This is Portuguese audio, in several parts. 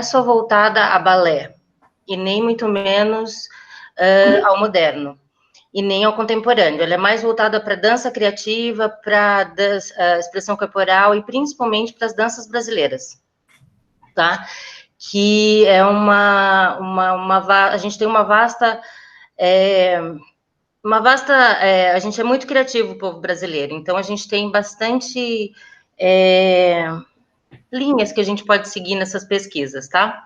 só voltada a balé, e nem muito menos ao moderno, e nem ao contemporâneo. Ela é mais voltada para dança criativa, para expressão corporal e principalmente para as danças brasileiras, tá? Que é a gente tem uma vasta a gente é muito criativo, o povo brasileiro, então a gente tem bastante linhas que a gente pode seguir nessas pesquisas, tá?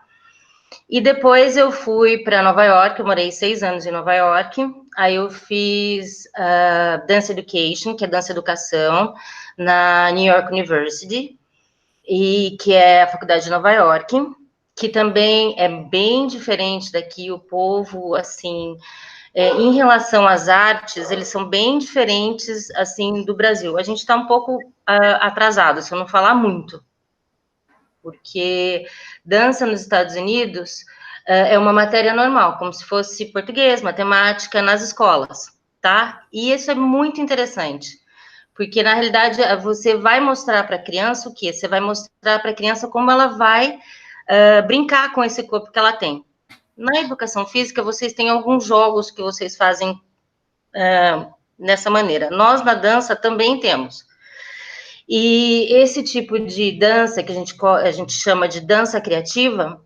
E depois eu fui para Nova York, eu morei 6 anos em Nova York, aí eu fiz Dance Education, que é dança educação, na New York University, e que é a faculdade de Nova York, que também é bem diferente daqui, o povo, assim, em relação às artes, eles são bem diferentes, assim, do Brasil. A gente está um pouco atrasado, se eu não falar muito, porque dança nos Estados Unidos é uma matéria normal, como se fosse português, matemática, nas escolas, tá? E isso é muito interessante, porque, na realidade, você vai mostrar para a criança o quê? Você vai mostrar para a criança como ela vai brincar com esse corpo que ela tem. Na educação física, vocês têm alguns jogos que vocês fazem nessa maneira. Nós, na dança, também temos. E esse tipo de dança, que a gente chama de dança criativa,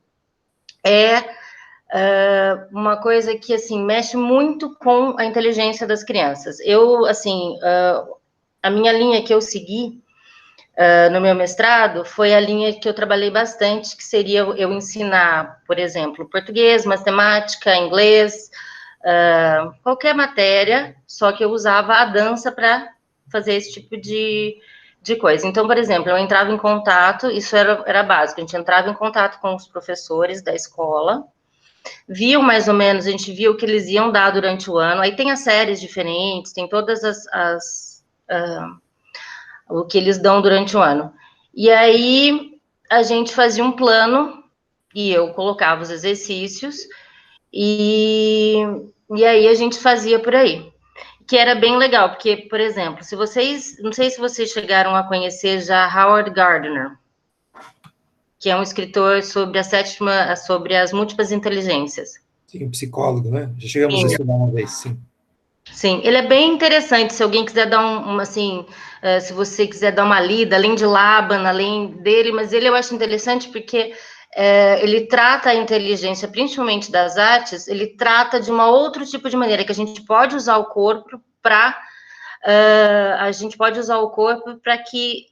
é uma coisa que, assim, mexe muito com a inteligência das crianças. Eu, assim, a minha linha que eu segui no meu mestrado foi a linha que eu trabalhei bastante, que seria eu ensinar, por exemplo, português, matemática, inglês, qualquer matéria, só que eu usava a dança para fazer esse tipo de coisa. Então, por exemplo, eu entrava em contato, isso era básico, a gente entrava em contato com os professores da escola, viam mais ou menos, a gente via o que eles iam dar durante o ano, aí tem as séries diferentes, tem todas o que eles dão durante o ano. E aí a gente fazia um plano e eu colocava os exercícios e aí a gente fazia por aí. Que era bem legal, porque, por exemplo, se vocês, não sei se vocês chegaram a conhecer já Howard Gardner, que é um escritor sobre as múltiplas inteligências. Sim, psicólogo, né? Já chegamos Sim. a estudar uma vez, sim. Sim, ele é bem interessante, se alguém quiser dar assim, se você quiser dar uma lida, além de Laban, além dele, mas ele eu acho interessante porque ele trata a inteligência, principalmente das artes, ele trata de uma outro tipo de maneira, que a gente pode usar o corpo para que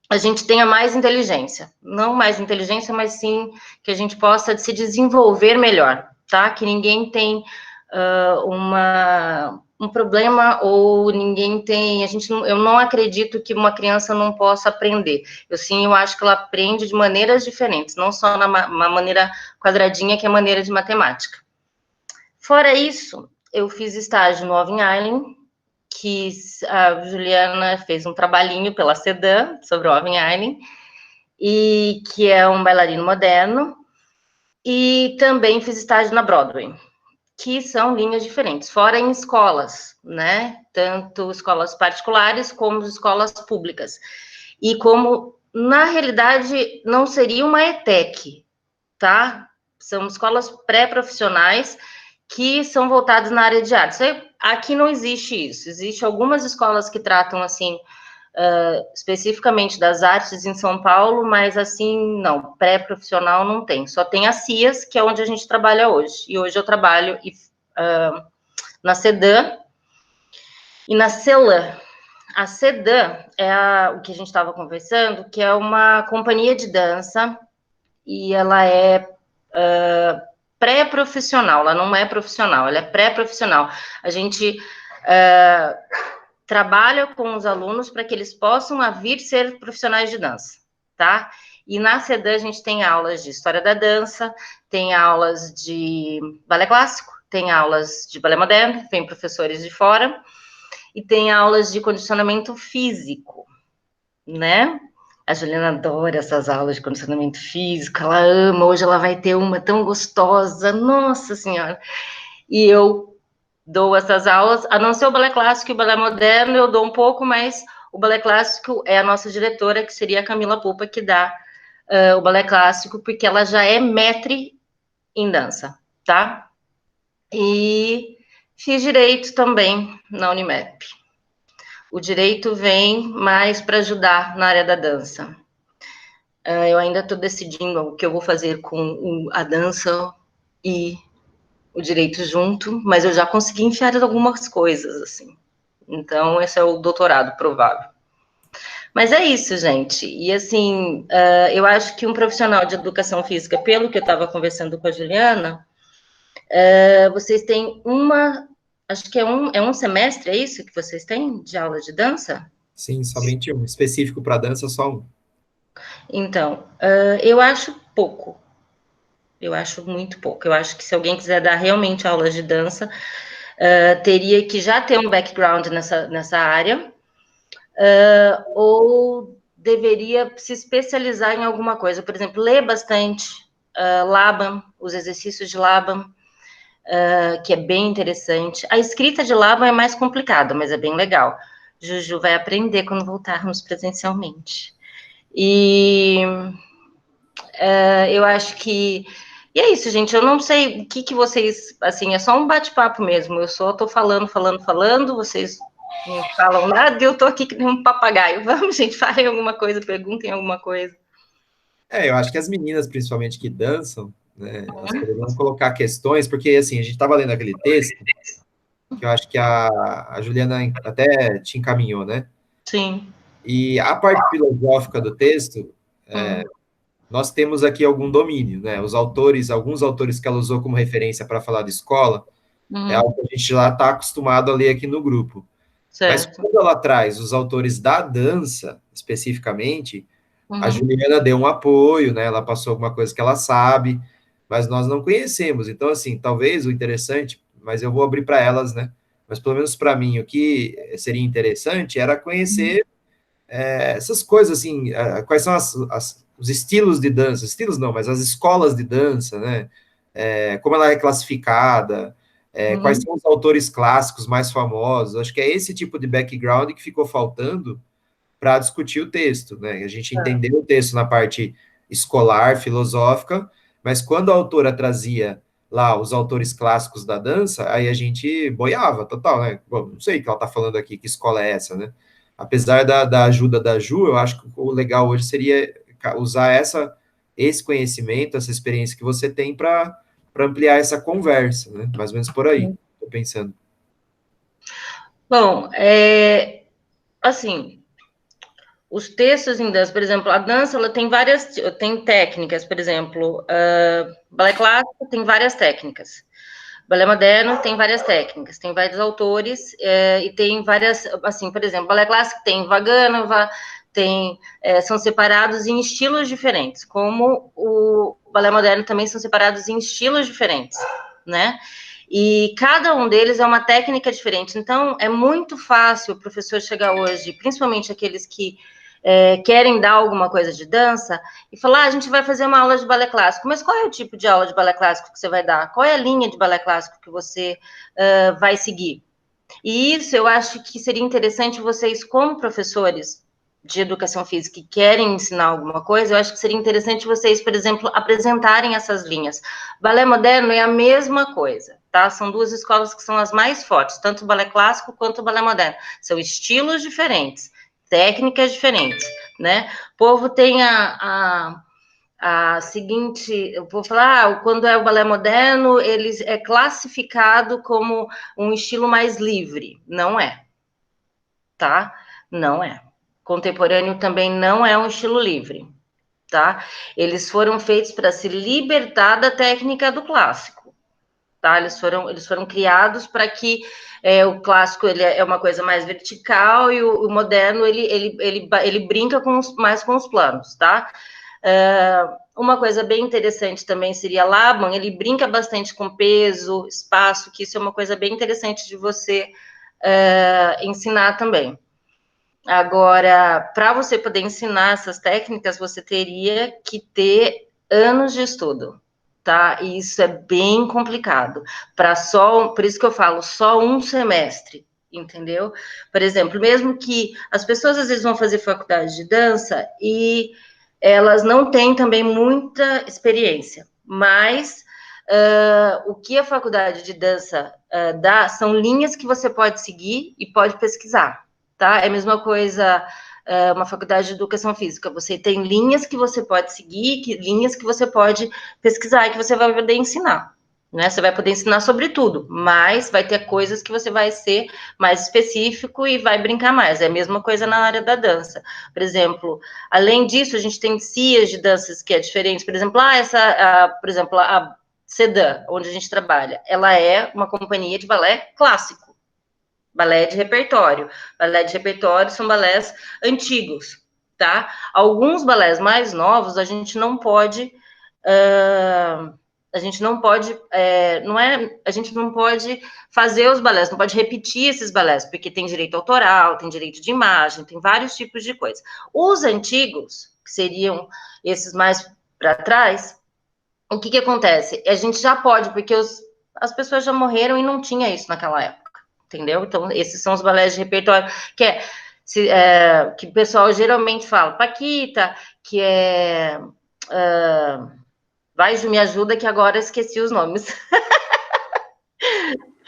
a gente tenha mais inteligência, não mais inteligência, mas sim que a gente possa se desenvolver melhor, tá? Que ninguém tem um problema ou ninguém tem, eu não acredito que uma criança não possa aprender. Eu acho que ela aprende de maneiras diferentes, não só na maneira quadradinha, que é a maneira de matemática. Fora isso, eu fiz estágio no Owen Island, que a Juliana fez um trabalhinho pela CEDAM sobre o Owen Island, e que é um bailarino moderno, e também fiz estágio na Broadway, que são linhas diferentes, fora em escolas, né? Tanto escolas particulares como escolas públicas. E como, na realidade, não seria uma ETEC, tá? São escolas pré-profissionais que são voltadas na área de artes. Aqui não existe isso. Existem algumas escolas que tratam, assim, especificamente das artes em São Paulo, mas, assim, não, pré-profissional não tem. Só tem a CIAS, que é onde a gente trabalha hoje. E hoje eu trabalho na CEDAM e na CELAM. A CEDAM é o que a gente estava conversando, que é uma companhia de dança, e ela é pré-profissional, ela não é profissional, ela é pré-profissional. A gente trabalha com os alunos para que eles possam vir ser profissionais de dança, tá? E na CEDAM a gente tem aulas de história da dança, tem aulas de balé clássico, tem aulas de balé moderno, vem professores de fora, e tem aulas de condicionamento físico, né? A Juliana adora essas aulas de condicionamento físico, ela ama, hoje ela vai ter uma tão gostosa, nossa senhora. E eu dou essas aulas, a não ser o balé clássico e o balé moderno, eu dou um pouco, mas o balé clássico é a nossa diretora, que seria a Camila Pupa, que dá o balé clássico, porque ela já é maître em dança, tá? E fiz direito também na Unimep. O direito vem mais para ajudar na área da dança. Eu ainda estou decidindo o que eu vou fazer com a dança e o direito junto, mas eu já consegui enfiar algumas coisas, assim. Então, esse é o doutorado provável. Mas é isso, gente. E, assim, eu acho que um profissional de educação física, pelo que eu estava conversando com a Juliana, vocês têm acho que é um semestre, é isso que vocês têm de aula de dança? Sim, somente um. Específico para dança, só um. Então, eu acho pouco. Eu acho muito pouco. Eu acho que se alguém quiser dar realmente aulas de dança, teria que já ter um background nessa área, ou deveria se especializar em alguma coisa. Por exemplo, ler bastante Laban, os exercícios de Laban, que é bem interessante. A escrita de Laban é mais complicada, mas é bem legal. Juju vai aprender quando voltarmos presencialmente. E eu acho que. E é isso, gente. Eu não sei o que vocês. Assim, é só um bate-papo mesmo. Eu só tô falando, vocês não falam nada e eu tô aqui que nem um papagaio. Vamos, gente, falem alguma coisa, perguntem alguma coisa. Eu acho que as meninas, principalmente que dançam, né, elas poderiam colocar questões, porque, assim, a gente estava lendo aquele texto, que eu acho que a Juliana até te encaminhou, né? Sim. E a parte filosófica do texto, nós temos aqui algum domínio, né? Alguns autores que ela usou como referência para falar de escola, é algo que a gente já está acostumado a ler aqui no grupo. Mas Certo. quando ela traz os autores da dança, especificamente, a Uhum. Juliana deu um apoio, né? Ela passou alguma coisa que ela sabe, mas nós não conhecemos. Então, assim, talvez o interessante, mas eu vou abrir para elas, né? Mas pelo menos para mim, o que seria interessante era conhecer essas coisas, assim, quais são os estilos de dança, estilos não, mas as escolas de dança, né? Como ela é classificada, quais Uhum. são os autores clássicos mais famosos. Acho que é esse tipo de background que ficou faltando para discutir o texto, né? A gente entendeu o texto na parte escolar, filosófica, mas quando a autora trazia lá os autores clássicos da dança, aí a gente boiava total, né? Bom, não sei o que ela está falando aqui, que escola é essa, né? Apesar da ajuda da Ju, eu acho que o legal hoje seria usar esse conhecimento, essa experiência que você tem para ampliar essa conversa, né? Mais ou menos por aí, estou pensando. Bom, assim, os textos em dança, por exemplo, a dança ela tem técnicas, por exemplo, balé clássico tem várias técnicas, balé moderno tem várias técnicas, tem vários autores e tem várias, assim, por exemplo, balé clássico tem Vaganova, são separados em estilos diferentes, como o balé moderno também são separados em estilos diferentes, né? E cada um deles é uma técnica diferente. Então, é muito fácil o professor chegar hoje, principalmente aqueles que querem dar alguma coisa de dança, e falar, a gente vai fazer uma aula de balé clássico. Mas qual é o tipo de aula de balé clássico que você vai dar? Qual é a linha de balé clássico que você vai seguir? E isso eu acho que seria interessante vocês, como professores de educação física que querem ensinar alguma coisa, eu acho que seria interessante vocês, por exemplo, apresentarem essas linhas. Balé moderno é a mesma coisa, tá? São duas escolas que são as mais fortes, tanto o balé clássico quanto o balé moderno. São estilos diferentes, técnicas diferentes, né? O povo tem a seguinte, eu vou falar, quando é o balé moderno, ele é classificado como um estilo mais livre. Não é, tá? Não é. Contemporâneo também não é um estilo livre, tá? Eles foram feitos para se libertar da técnica do clássico, tá? Eles foram criados para que o clássico ele é uma coisa mais vertical e o moderno ele brinca mais com os planos, tá? Uma coisa bem interessante também seria Laban, ele brinca bastante com peso, espaço, que isso é uma coisa bem interessante de você ensinar também. Agora, para você poder ensinar essas técnicas, você teria que ter anos de estudo, tá? E isso é bem complicado. Por isso que eu falo, só um semestre, entendeu? Por exemplo, mesmo que as pessoas às vezes vão fazer faculdade de dança e elas não têm também muita experiência, mas o que a faculdade de dança dá são linhas que você pode seguir e pode pesquisar, tá? É a mesma coisa uma faculdade de educação física, você tem linhas que você pode seguir, linhas que você pode pesquisar e que você vai poder ensinar. Né? Você vai poder ensinar sobre tudo, mas vai ter coisas que você vai ser mais específico e vai brincar mais. É a mesma coisa na área da dança. Por exemplo, além disso, a gente tem cias de danças que é diferente. Por exemplo, a Sedan, onde a gente trabalha, ela é uma companhia de balé clássico, balé de repertório. Balé de repertório são balés antigos, tá? Alguns balés mais novos a gente não pode a gente não pode, a gente não pode fazer os balés, não pode repetir esses balés, porque tem direito autoral, tem direito de imagem, tem vários tipos de coisa. Os antigos, que seriam esses mais para trás, o que acontece? A gente já pode, porque as pessoas já morreram e não tinha isso naquela época, entendeu? Então, esses são os balés de repertório, que o pessoal geralmente fala, Paquita, que é... Vai, Ju, me ajuda que agora eu esqueci os nomes.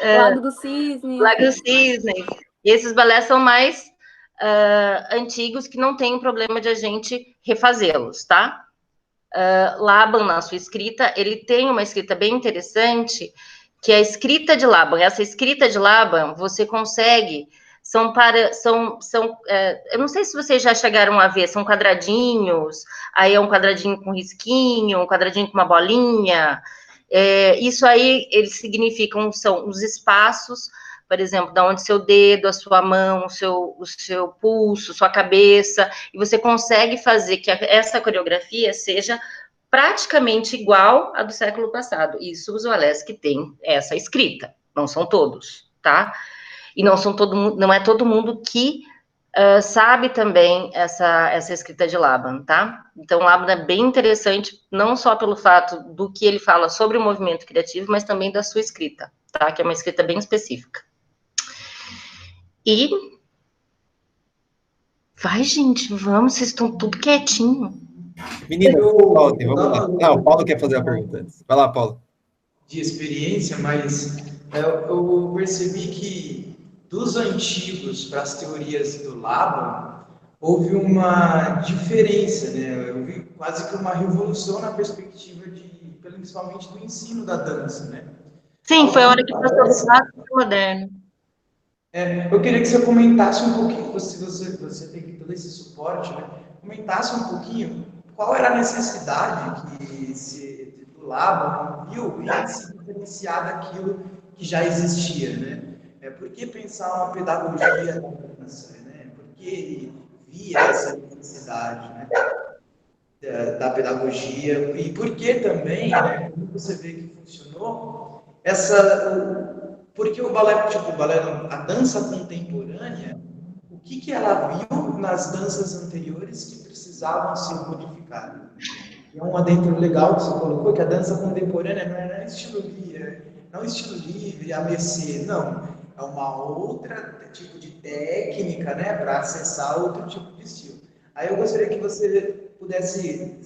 Lago do Cisne. Lago do Cisne. E esses balés são mais antigos que não tem problema de a gente refazê-los, tá? Laban, na sua escrita, ele tem uma escrita bem interessante, que é a escrita de Laban. Essa escrita de Laban, você consegue... eu não sei se vocês já chegaram a ver, são quadradinhos, aí é um quadradinho com risquinho, um quadradinho com uma bolinha. Isso aí, eles significam, são os espaços, por exemplo, da onde seu dedo, a sua mão, o seu pulso, sua cabeça, e você consegue fazer que essa coreografia seja praticamente igual à do século passado. Isso os balés que têm essa escrita, não são todos, tá? E não é todo mundo que sabe também essa escrita de Laban, tá? Então, Laban é bem interessante, não só pelo fato do que ele fala sobre o movimento criativo, mas também da sua escrita, tá? Que é uma escrita bem específica. E... Vai, gente, vamos, vocês estão tudo quietinho. Menina, vamos lá. O Paulo quer fazer a pergunta antes. Vai lá, Paulo. De experiência, mas eu percebi que dos antigos para as teorias do Laban, houve uma diferença, né? Eu vi quase que uma revolução na perspectiva principalmente do ensino da dança, né? Sim, foi a hora que passou do clássico para o moderno. Eu queria que você comentasse um pouquinho, se você tem todo esse suporte, né? Comentasse um pouquinho qual era a necessidade que do Laban viu em se diferenciar daquilo que já existia, né? Por que pensar uma pedagogia da dança, né? Por que ele via essa necessidade, né? Da pedagogia, e por que também, né, como você vê que funcionou, porque o balé, a dança contemporânea, o que ela viu nas danças anteriores que precisavam ser modificadas? E um adentro legal que você colocou, que a dança contemporânea não é estilo livre, a mercê, não. É uma outra tipo de técnica, né, para acessar outro tipo de estilo. Aí eu gostaria que você pudesse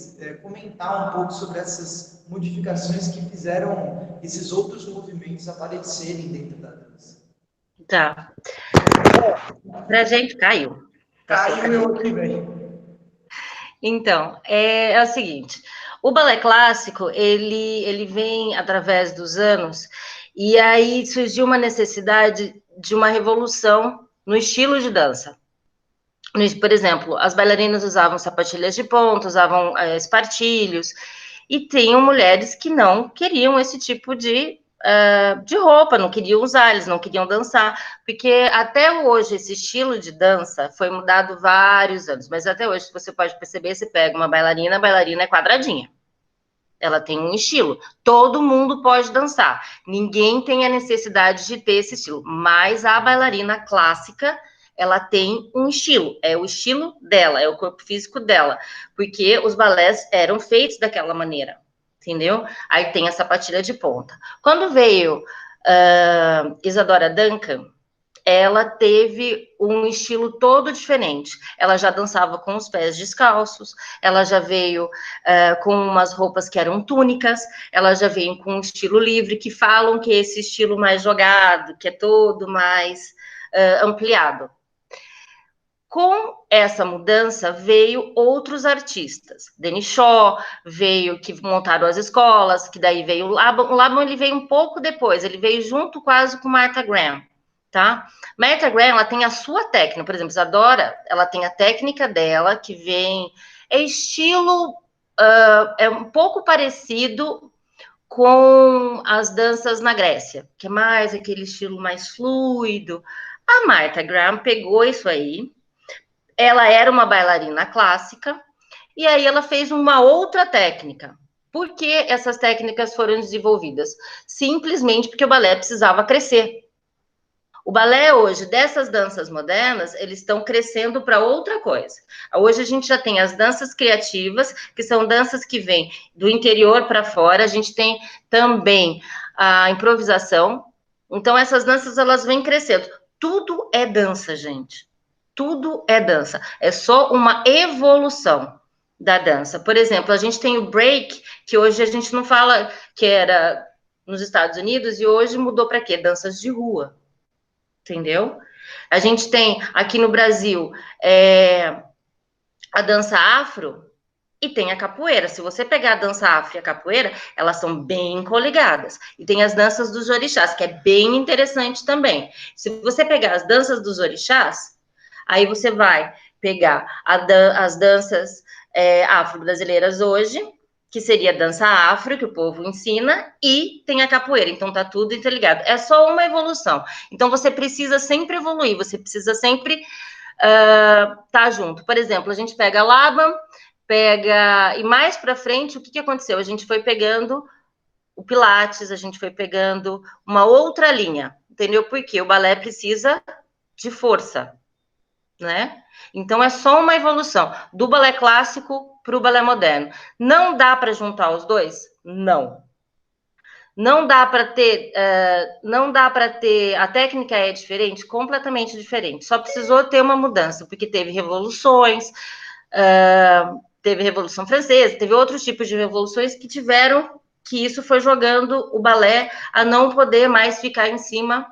comentar um pouco sobre essas modificações que fizeram esses outros movimentos aparecerem dentro da dança. Tá. Pra gente, caiu. Caiu eu aqui, velho. Então, é o seguinte, o balé clássico, ele vem através dos anos, e aí surgiu uma necessidade de uma revolução no estilo de dança. Por exemplo, as bailarinas usavam sapatilhas de ponta, usavam espartilhos, e tinham mulheres que não queriam esse tipo de roupa, não queriam usar, eles não queriam dançar, porque até hoje esse estilo de dança foi mudado vários anos, mas até hoje, se você pode perceber, você pega uma bailarina, a bailarina é quadradinha. Ela tem um estilo. Todo mundo pode dançar. Ninguém tem a necessidade de ter esse estilo, mas a bailarina clássica, ela tem um estilo, é o estilo dela, é o corpo físico dela, porque os balés eram feitos daquela maneira, entendeu? Aí tem a sapatilha de ponta. Quando veio Isadora Duncan, ela teve um estilo todo diferente. Ela já dançava com os pés descalços, ela já veio com umas roupas que eram túnicas, ela já veio com um estilo livre, que falam que é esse estilo mais jogado, que é todo mais ampliado. Com essa mudança veio outros artistas. Denis Shaw veio, que montaram as escolas, que daí veio o Laban. O Laban ele veio um pouco depois, ele veio junto quase com Martha Graham, tá? Martha Graham, ela tem a sua técnica, por exemplo, Isadora, ela tem a técnica dela, que vem, é estilo, é um pouco parecido com as danças na Grécia, que é mais aquele estilo mais fluido. A Martha Graham pegou isso aí, ela era uma bailarina clássica, e aí ela fez uma outra técnica. Por que essas técnicas foram desenvolvidas? Simplesmente porque o balé precisava crescer. O balé hoje, dessas danças modernas, eles estão crescendo para outra coisa. Hoje a gente já tem as danças criativas, que são danças que vêm do interior para fora. A gente tem também a improvisação. Então, essas danças, elas vêm crescendo. Tudo é dança, gente. Tudo é dança. É só uma evolução da dança. Por exemplo, a gente tem o break, que hoje a gente não fala que era nos Estados Unidos, e hoje mudou para quê? Danças de rua. Entendeu? A gente tem aqui no Brasil a dança afro e tem a capoeira. Se você pegar a dança afro e a capoeira, elas são bem coligadas. E tem as danças dos orixás, que é bem interessante também. Se você pegar as danças dos orixás, aí você vai pegar as danças afro-brasileiras hoje, que seria a dança afro, que o povo ensina, e tem a capoeira. Então, tá tudo interligado. É só uma evolução. Então, você precisa sempre evoluir, você precisa sempre tá junto. Por exemplo, a gente pega a Laban, e mais para frente, o que aconteceu? A gente foi pegando o Pilates, a gente foi pegando uma outra linha, entendeu? Porque o balé precisa de força, né? Então é só uma evolução do balé clássico para o balé moderno. Não dá para juntar os dois? Não. Não dá para ter, a técnica é diferente, completamente diferente. Só precisou ter uma mudança, porque teve revoluções, teve Revolução Francesa, teve outros tipos de revoluções que tiveram, que isso foi jogando o balé a não poder mais ficar em cima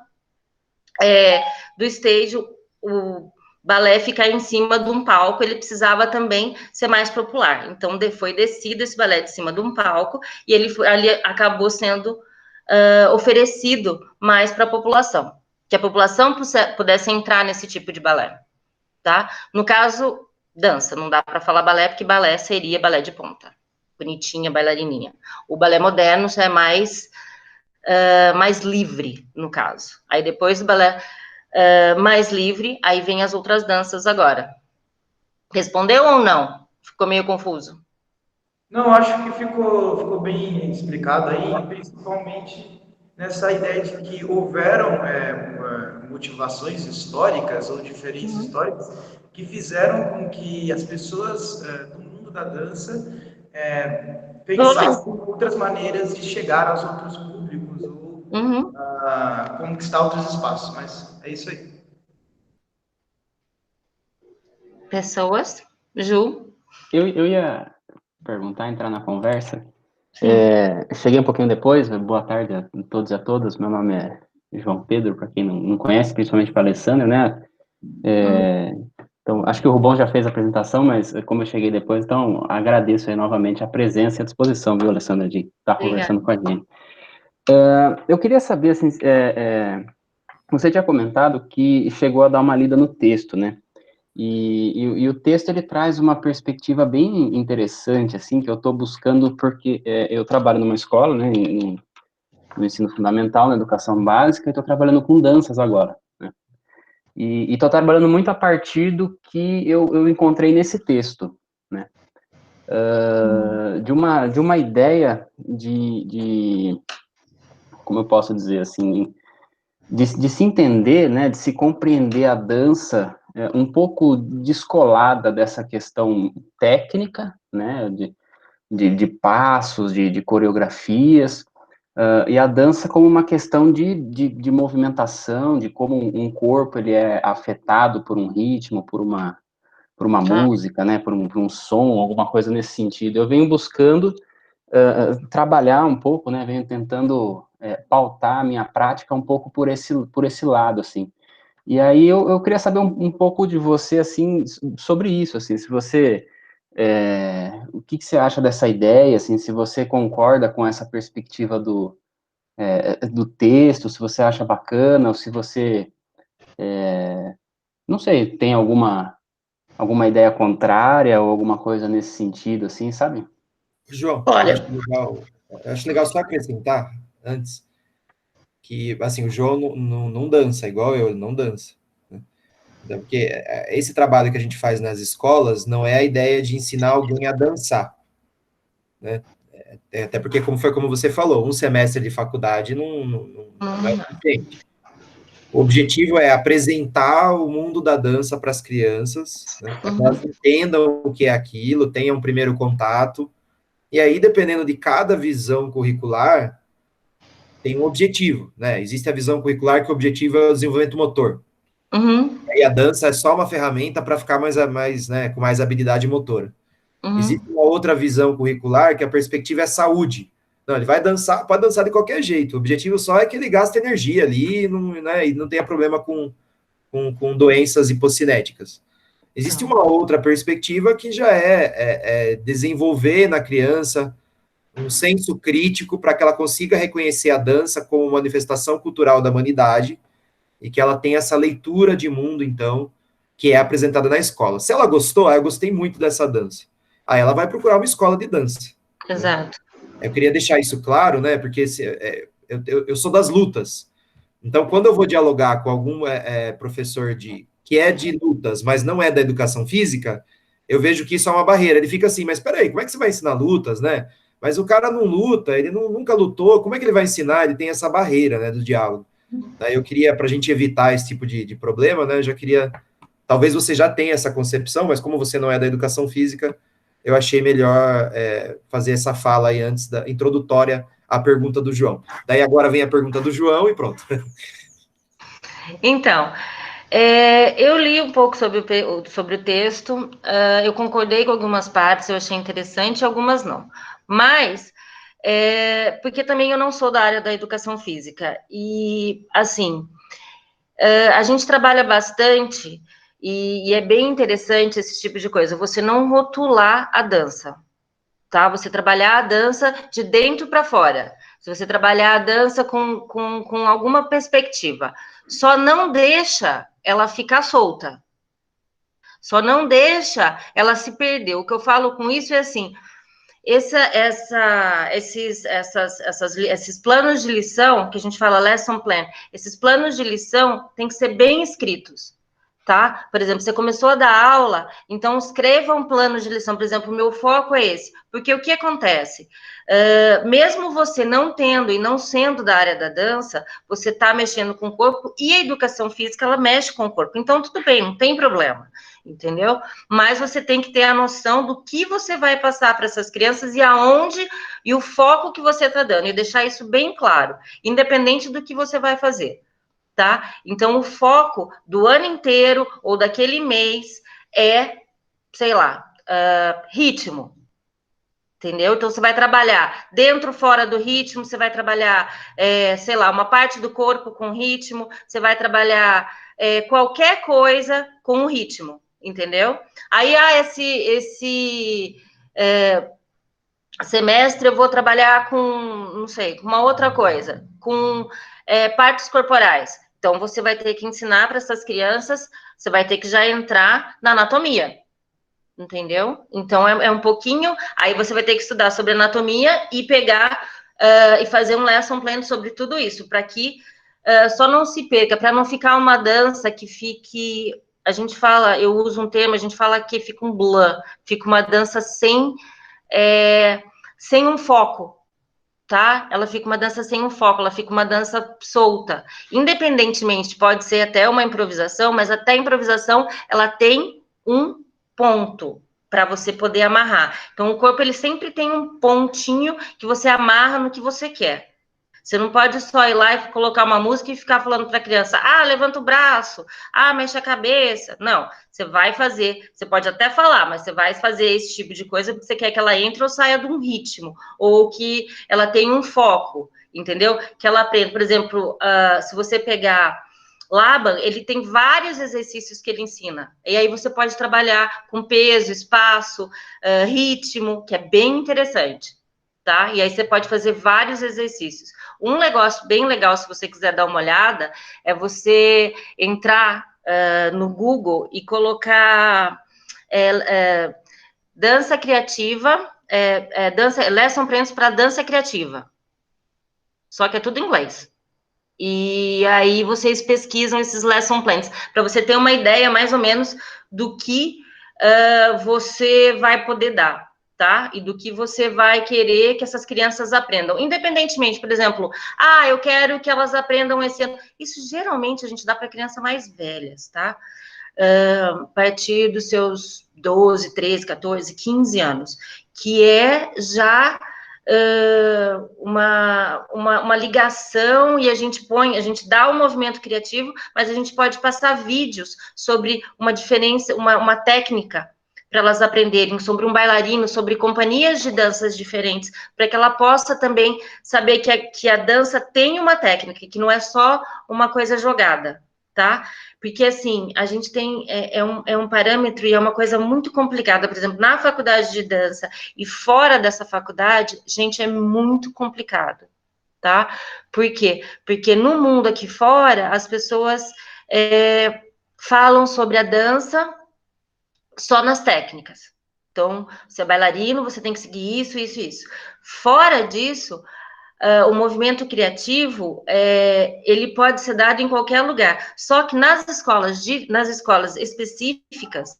do stage, o balé ficar em cima de um palco, ele precisava também ser mais popular. Então, foi descido esse balé de cima de um palco e ele acabou sendo oferecido mais para a população, que a população pudesse entrar nesse tipo de balé, tá? No caso, dança, não dá para falar balé, porque balé seria balé de ponta, bonitinha, bailarininha. O balé moderno já é mais livre, no caso. Aí depois do balé mais livre, aí vem as outras danças agora. Respondeu ou não? Ficou meio confuso? Não, acho que ficou bem explicado aí, principalmente nessa ideia de que houveram motivações históricas ou diferenças históricas que fizeram com que as pessoas do mundo da dança pensassem em outras maneiras de chegar aos outros públicos ou conquistar outros espaços. Mas é isso aí. Pessoas? Ju? Eu ia perguntar, entrar na conversa. Cheguei um pouquinho depois, boa tarde a todos e a todas. Meu nome é João Pedro, para quem não conhece, principalmente para a Alessandra, né? Então, acho que o Rubão já fez a apresentação, mas como eu cheguei depois, então agradeço aí novamente a presença e a disposição, viu, Alessandra, de estar conversando com a gente. Eu queria saber, assim, você tinha comentado que chegou a dar uma lida no texto, né? E o texto, ele traz uma perspectiva bem interessante, assim, que eu estou buscando, porque eu trabalho numa escola, né, no ensino fundamental, na educação básica, e estou trabalhando com danças agora, né, e estou trabalhando muito a partir do que eu encontrei nesse texto, né, de uma ideia como eu posso dizer, assim, de se entender, né, de se compreender a dança um pouco descolada dessa questão técnica, né, de passos, de coreografias, e a dança como uma questão de movimentação, de como um corpo ele é afetado por um ritmo, por uma Tá. música, né, por um som, alguma coisa nesse sentido. Eu venho buscando trabalhar um pouco, né, venho tentando pautar a minha prática um pouco por esse lado, assim. E aí eu queria saber um pouco de você, assim, sobre isso, assim, se você, o que você acha dessa ideia, assim, se você concorda com essa perspectiva do texto, se você acha bacana, ou se você, não sei, tem alguma ideia contrária ou alguma coisa nesse sentido, assim, sabe? João, Olha, eu acho legal só acrescentar antes que, assim, o João não dança, igual eu, ele não dança. Né? Então, porque esse trabalho que a gente faz nas escolas não é a ideia de ensinar alguém a dançar, né? Até porque, como você falou, um semestre de faculdade não é hum, suficiente. O objetivo é apresentar o mundo da dança para as crianças, né, para que elas uhum, entendam o que é aquilo, tenham um primeiro contato, e aí, dependendo de cada visão curricular, tem um objetivo, né? Existe a visão curricular que o objetivo é o desenvolvimento motor. uhum, E a dança é só uma ferramenta para ficar né, com mais habilidade motora. Existe uhum, uma outra visão curricular que a perspectiva é saúde. Não, ele vai dançar, pode dançar de qualquer jeito. O objetivo só é que ele gaste energia ali, né, e não tenha problema com doenças hipocinéticas. Existe tá, uma outra perspectiva que já é desenvolver na criança um senso crítico para que ela consiga reconhecer a dança como manifestação cultural da humanidade e que ela tenha essa leitura de mundo, então, que é apresentada na escola. Se ela gostou, eu gostei muito dessa dança. Aí ela vai procurar uma escola de dança. Né? exato. Eu queria deixar isso claro, né? Porque eu sou das lutas. Então, quando eu vou dialogar com algum professor que é de lutas, mas não é da educação física, eu vejo que isso é uma barreira. Ele fica assim, mas peraí, como é que você vai ensinar lutas, né? Mas o cara não luta, ele nunca lutou, como é que ele vai ensinar? Ele tem essa barreira, né, do diálogo. Daí eu queria, para a gente evitar esse tipo de problema, né, eu já queria, talvez você já tenha essa concepção, mas como você não é da educação física, eu achei melhor fazer essa fala aí antes da introdutória à pergunta do João. Daí agora vem a pergunta do João e pronto. Então, eu li um pouco sobre o texto, eu concordei com algumas partes, eu achei interessante, algumas não. Mas, porque também eu não sou da área da educação física, e, assim, a gente trabalha bastante, e é bem interessante esse tipo de coisa, você não rotular a dança, tá? Você trabalhar a dança de dentro para fora. Se você trabalhar a dança com alguma perspectiva, só não deixa ela ficar solta. Só não deixa ela se perder. O que eu falo com isso é assim: esses planos de lição, que a gente fala lesson plan, esses planos de lição têm que ser bem escritos. Tá? Por exemplo, você começou a dar aula, então escreva um plano de lição. Por exemplo, o meu foco é esse. Porque o que acontece? Mesmo você não tendo e não sendo da área da dança, você está mexendo com o corpo e a educação física, ela mexe com o corpo. Então, tudo bem, não tem problema, entendeu? Mas você tem que ter a noção do que você vai passar para essas crianças e aonde e o foco que você está dando. E deixar isso bem claro, independente do que você vai fazer. Tá? Então, o foco do ano inteiro ou daquele mês é, sei lá, ritmo, entendeu? Então, você vai trabalhar dentro, fora do ritmo, você vai trabalhar, sei lá, uma parte do corpo com ritmo, você vai trabalhar qualquer coisa com o ritmo, entendeu? Aí, esse semestre eu vou trabalhar com, não sei, uma outra coisa, com partes corporais. Então, você vai ter que ensinar para essas crianças, você vai ter que já entrar na anatomia, entendeu? Então, é um pouquinho, aí você vai ter que estudar sobre anatomia e pegar e fazer um lesson plan sobre tudo isso, para que só não se perca, para não ficar uma dança que fique, a gente fala, eu uso um termo, a gente fala que fica um blur, fica uma dança sem um foco, tá? Ela fica uma dança sem um foco, ela fica uma dança solta. Independentemente, pode ser até uma improvisação, mas até a improvisação, ela tem um ponto para você poder amarrar. Então, o corpo, ele sempre tem um pontinho que você amarra no que você quer, Você não pode só ir lá e colocar uma música e ficar falando para a criança, levanta o braço, mexe a cabeça. Não, você vai fazer, você pode até falar, mas você vai fazer esse tipo de coisa porque você quer que ela entre ou saia de um ritmo, ou que ela tenha um foco, entendeu? Que ela aprenda, por exemplo, se você pegar Laban, ele tem vários exercícios que ele ensina, e aí você pode trabalhar com peso, espaço, ritmo, que é bem interessante. Tá? E aí você pode fazer vários exercícios. Um negócio bem legal, se você quiser dar uma olhada, é você entrar no Google e colocar dança criativa, lesson plans para dança criativa. Só que é tudo em inglês. E aí vocês pesquisam esses lesson plans, para você ter uma ideia mais ou menos do que você vai poder dar. Tá? E do que você vai querer que essas crianças aprendam. Independentemente, por exemplo, eu quero que elas aprendam esse ano. Isso geralmente a gente dá para crianças mais velhas, tá? A partir dos seus 12, 13, 14, 15 anos, que é já uma ligação, e a gente dá um movimento criativo, mas a gente pode passar vídeos sobre uma diferença, uma técnica, para elas aprenderem sobre um bailarino, sobre companhias de danças diferentes, para que ela possa também saber que a dança tem uma técnica, que não é só uma coisa jogada, tá? Porque, assim, a gente tem, é um parâmetro e é uma coisa muito complicada, por exemplo, na faculdade de dança e fora dessa faculdade, gente, é muito complicado, tá? Por quê? Porque no mundo aqui fora, as pessoas falam sobre a dança só nas técnicas. Então, você é bailarino, você tem que seguir isso, isso, isso. Fora disso, o movimento criativo, ele pode ser dado em qualquer lugar. Só que nas escolas específicas,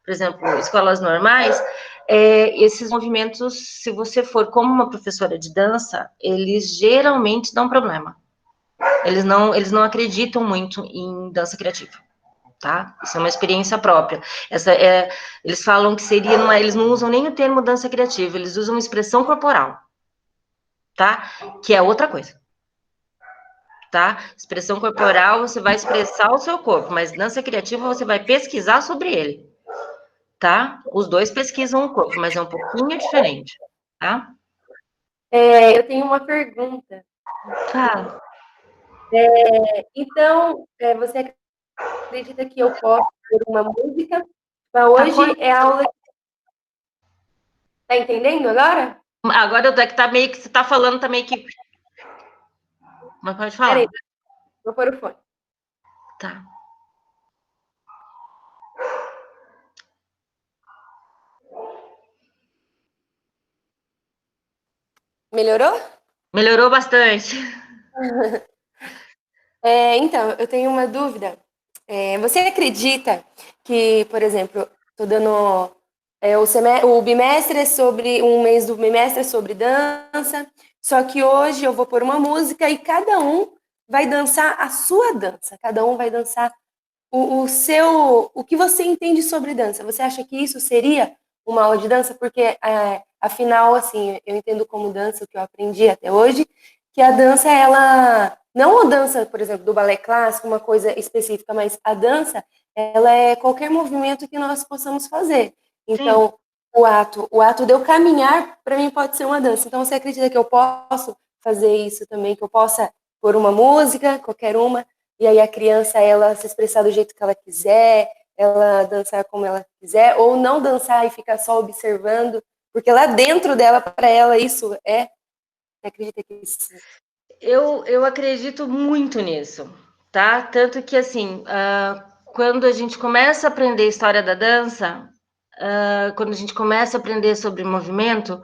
por exemplo, escolas normais, esses movimentos, se você for como uma professora de dança, eles geralmente dão problema. Eles não acreditam muito em dança criativa. Tá? Isso é uma experiência própria. Eles falam que eles não usam nem o termo dança criativa, eles usam expressão corporal, tá? Que é outra coisa, tá? Expressão corporal, você vai expressar o seu corpo, mas dança criativa você vai pesquisar sobre ele, tá? Os dois pesquisam o corpo, mas é um pouquinho diferente, tá? Eu tenho uma pergunta. Fala. Então, você acredita que eu posso ter uma música? Mas hoje é aula. Tá entendendo agora? Agora é que tá meio que você tá falando também que. Mas pode falar. Peraí, vou pôr o fone. Tá. Melhorou? Melhorou bastante. Então, eu tenho uma dúvida. Você acredita que, por exemplo, estou dando o bimestre sobre um mês do bimestre é sobre dança, só que hoje eu vou pôr uma música e cada um vai dançar a sua dança, cada um vai dançar o que você entende sobre dança. Você acha que isso seria uma aula de dança? Porque, afinal, assim, eu entendo como dança, o que eu aprendi até hoje, que a dança, ela, não a dança, por exemplo, do balé clássico, uma coisa específica, mas a dança, ela é qualquer movimento que nós possamos fazer. Então, o ato de eu caminhar, para mim, pode ser uma dança. Então, você acredita que eu posso fazer isso também, que eu possa pôr uma música, qualquer uma, e aí a criança, ela se expressar do jeito que ela quiser, ela dançar como ela quiser, ou não dançar e ficar só observando, porque lá dentro dela, para ela, isso você acredita que isso... Eu acredito muito nisso, tá? Tanto que, assim, quando a gente começa a aprender a história da dança, quando a gente começa a aprender sobre movimento,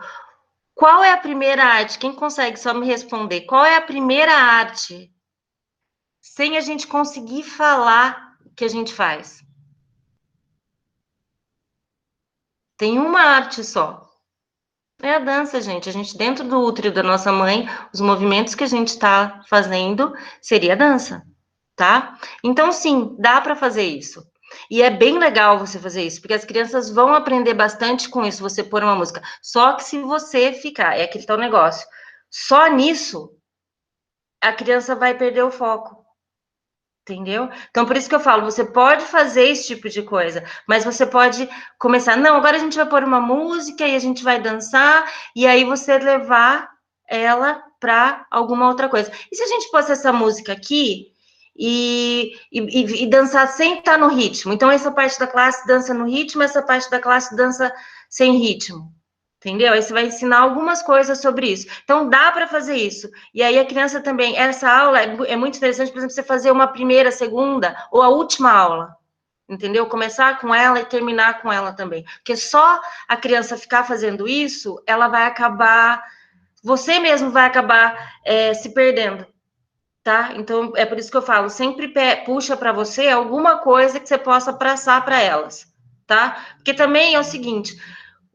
qual é a primeira arte? Quem consegue só me responder? Qual é a primeira arte sem a gente conseguir falar o que a gente faz? Tem uma arte só. É a dança, gente. A gente, dentro do útero da nossa mãe, os movimentos que a gente está fazendo seria a dança, tá? Então, sim, dá para fazer isso. E é bem legal você fazer isso, porque as crianças vão aprender bastante com isso, você pôr uma música. Só que se você ficar, é aquele tal negócio, só nisso, a criança vai perder o foco. Entendeu? Então, por isso que eu falo, você pode fazer esse tipo de coisa, mas você pode começar, não, agora a gente vai pôr uma música e a gente vai dançar, e aí você levar ela para alguma outra coisa. E se a gente pôs essa música aqui e dançar sem estar no ritmo? Então, essa parte da classe dança no ritmo, essa parte da classe dança sem ritmo. Entendeu? Aí você vai ensinar algumas coisas sobre isso. Então, dá para fazer isso. E aí a criança também, essa aula é muito interessante, por exemplo, você fazer uma primeira, segunda ou a última aula. Entendeu? Começar com ela e terminar com ela também. Porque só a criança ficar fazendo isso, ela vai acabar, você mesmo vai acabar se perdendo. Tá? Então, é por isso que eu falo, sempre puxa para você alguma coisa que você possa passar para elas. Tá? Porque também é o seguinte,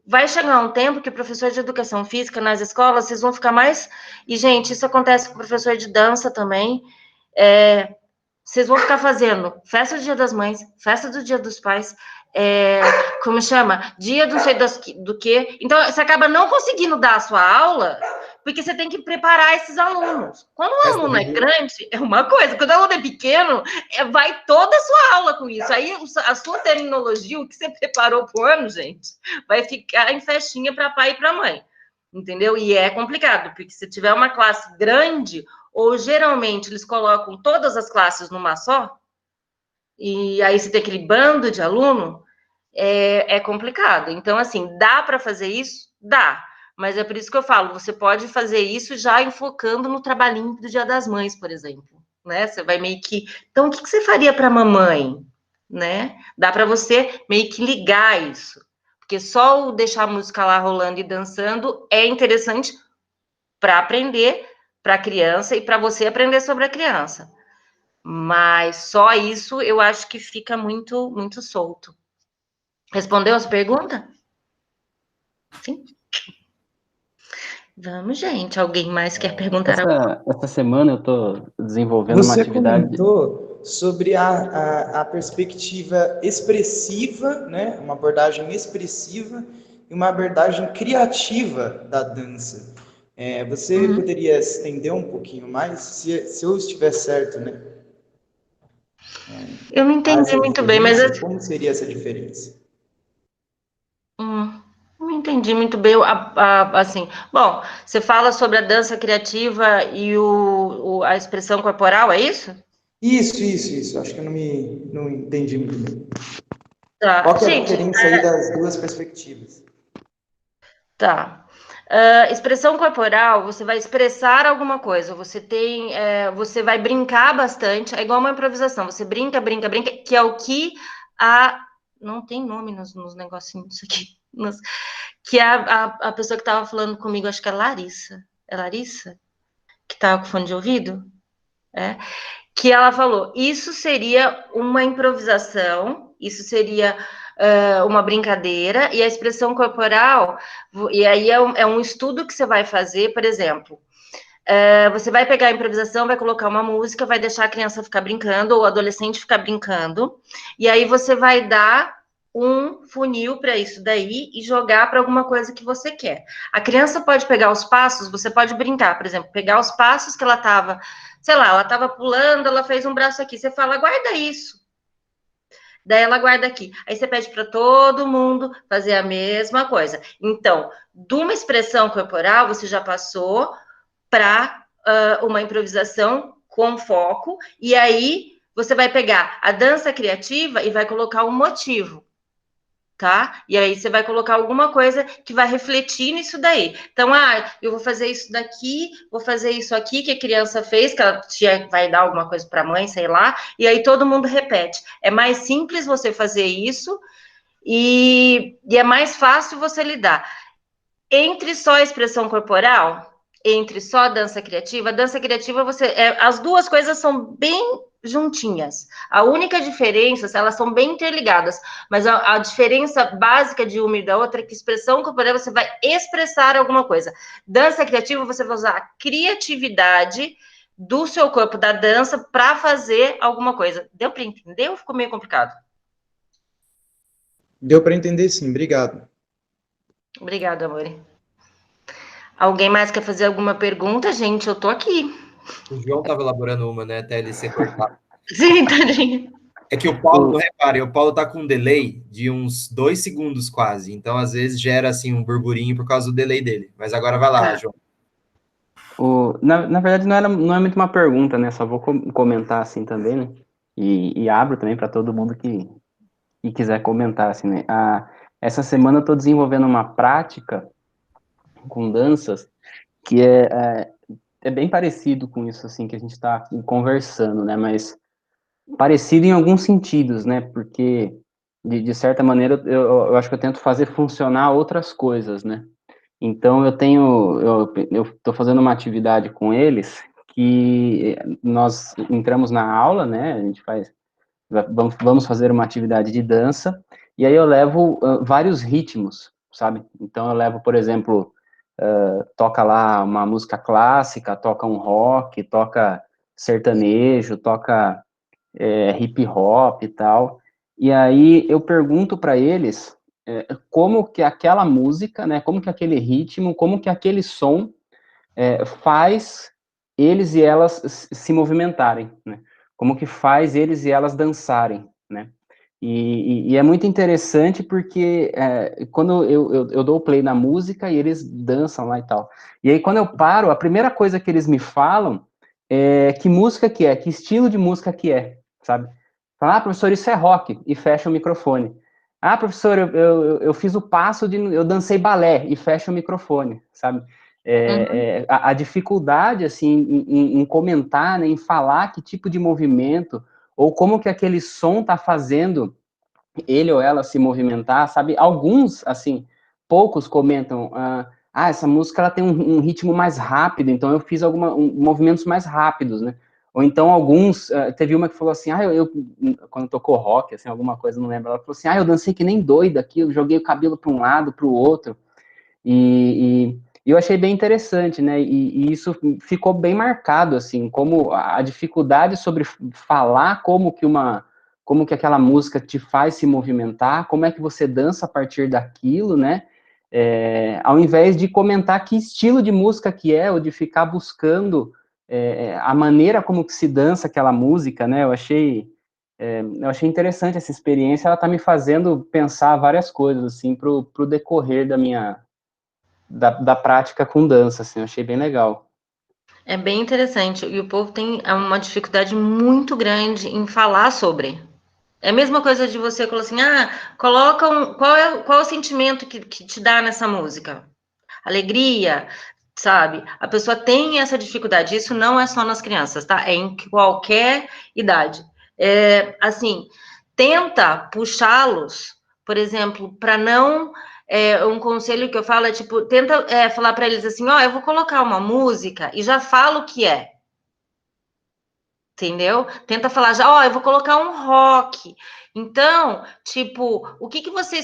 vai chegar um tempo que professor de educação física nas escolas, vocês vão ficar mais... E, gente, isso acontece com professor de dança também. Vocês vão ficar fazendo festa do Dia das Mães, festa do Dia dos Pais, como chama? Dia do não sei do que. Então, você acaba não conseguindo dar a sua aula, porque você tem que preparar esses alunos. Quando o aluno é grande, é uma coisa. Quando o aluno é pequeno, vai toda a sua aula com isso. Aí, a sua terminologia, o que você preparou por ano, gente, vai ficar em festinha para pai e para mãe. Entendeu? E é complicado, porque se tiver uma classe grande, ou geralmente eles colocam todas as classes numa só, e aí você tem aquele bando de aluno, é complicado. Então, assim, dá para fazer isso? Dá. Mas é por isso que eu falo, você pode fazer isso já enfocando no trabalhinho do Dia das Mães, por exemplo. Né? Você vai meio que... Então, o que você faria para a mamãe? Né? Dá para você meio que ligar isso. Porque só o deixar a música lá rolando e dançando é interessante para aprender para a criança e para você aprender sobre a criança. Mas só isso eu acho que fica muito, muito solto. Respondeu as perguntas? Sim. Vamos, gente. Alguém mais quer perguntar? Essa semana eu estou desenvolvendo uma atividade... Você comentou sobre a perspectiva expressiva, né? Uma abordagem expressiva e uma abordagem criativa da dança. Você poderia estender um pouquinho mais? Se eu estiver certo, né? Eu não entendi muito bem, mas... Como seria essa diferença? Não entendi muito bem, assim... Bom, você fala sobre a dança criativa e a expressão corporal, é isso? Isso. Acho que eu não entendi muito bem. Tá. Qual que é a diferença aí das duas perspectivas? Tá. Expressão corporal, você vai expressar alguma coisa, você vai brincar bastante, é igual uma improvisação, você brinca, que é o que não tem nome nos negocinhos aqui, que a pessoa que estava falando comigo, acho que é Larissa, que estava com fone de ouvido? Que ela falou, isso seria uma improvisação, isso seria uma brincadeira, e a expressão corporal, e aí é um estudo que você vai fazer, por exemplo, você vai pegar a improvisação, vai colocar uma música, vai deixar a criança ficar brincando, ou o adolescente ficar brincando, e aí você vai dar um funil para isso daí e jogar para alguma coisa que você quer. A criança pode pegar os passos, você pode brincar, por exemplo, pegar os passos que ela estava, sei lá, ela estava pulando, ela fez um braço aqui, você fala, guarda isso. Daí ela guarda aqui. Aí você pede para todo mundo fazer a mesma coisa. Então, de uma expressão corporal, você já passou para uma improvisação com foco, e aí você vai pegar a dança criativa e vai colocar um motivo. Tá? E aí você vai colocar alguma coisa que vai refletir nisso daí. Então, eu vou fazer isso daqui, vou fazer isso aqui que a criança fez, que ela vai dar alguma coisa para a mãe, sei lá, e aí todo mundo repete. É mais simples você fazer isso e é mais fácil você lidar. Entre só a expressão corporal, entre só a dança criativa, as duas coisas são bem juntinhas. A única diferença, elas são bem interligadas, mas a diferença básica de uma e da outra é que expressão corporal você vai expressar alguma coisa. Dança criativa, você vai usar a criatividade do seu corpo, da dança, para fazer alguma coisa. Deu para entender ou ficou meio complicado? Deu para entender, sim. Obrigado. Obrigada, amor. Alguém mais quer fazer alguma pergunta? Gente, eu tô aqui. O João estava elaborando uma, né, até ele ser cortado. Sim, tadinho. É que o Paulo, não repare, o Paulo tá com um delay de uns 2 segundos quase, então às vezes gera assim um burburinho por causa do delay dele. Mas agora vai lá, Tá. João. Na verdade, não é muito uma pergunta, né? Só vou comentar assim também, né? E abro também para todo mundo que quiser comentar, assim, né? Essa semana eu estou desenvolvendo uma prática com danças que é bem parecido com isso, assim, que a gente está conversando, né? Mas parecido em alguns sentidos, né? Porque, de certa maneira, eu acho que eu tento fazer funcionar outras coisas, né? Então, eu estou fazendo uma atividade com eles que nós entramos na aula, né? A gente vamos fazer uma atividade de dança, e aí eu levo vários ritmos, sabe? Então, eu levo, por exemplo, toca lá uma música clássica, toca um rock, toca sertanejo, toca hip hop e tal. E aí eu pergunto para eles como que aquela música, né, como que aquele ritmo, como que aquele som faz eles e elas se movimentarem, né? Como que faz eles e elas dançarem, né? E é muito interessante porque quando eu dou play na música e eles dançam lá e tal. E aí quando eu paro, a primeira coisa que eles me falam é que música que é, que estilo de música que é, sabe? Fala, professor, isso é rock, e fecha o microfone. Ah, professor, eu fiz o passo eu dancei balé, e fecha o microfone, sabe? A dificuldade, assim, em comentar, né, em falar que tipo de movimento, ou como que aquele som tá fazendo ele ou ela se movimentar, sabe? Alguns, assim, poucos comentam, essa música ela tem um ritmo mais rápido, então eu fiz movimentos mais rápidos, né? Ou então alguns, teve uma que falou assim, quando tocou rock, assim, alguma coisa, não lembro, ela falou assim, eu dancei que nem doida aqui, eu joguei o cabelo para um lado, para o outro, e eu achei bem interessante, né? E isso ficou bem marcado, assim, como a dificuldade sobre falar como que aquela música te faz se movimentar, como é que você dança a partir daquilo, né? Ao invés de comentar que estilo de música que é, ou de ficar buscando a maneira como que se dança aquela música, né? Eu achei interessante essa experiência, ela tá me fazendo pensar várias coisas, assim, pro decorrer da prática com dança, assim, eu achei bem legal. É bem interessante. E o povo tem uma dificuldade muito grande em falar sobre. É a mesma coisa de você falar assim, coloca qual é o sentimento que te dá nessa música? Alegria, sabe? A pessoa tem essa dificuldade. Isso não é só nas crianças, tá? É em qualquer idade. Assim, tenta puxá-los, por exemplo, para não. Um conselho que eu falo é tipo, tenta falar para eles assim, eu vou colocar uma música e já falo o que é. Entendeu? Tenta falar já, eu vou colocar um rock. Então, tipo,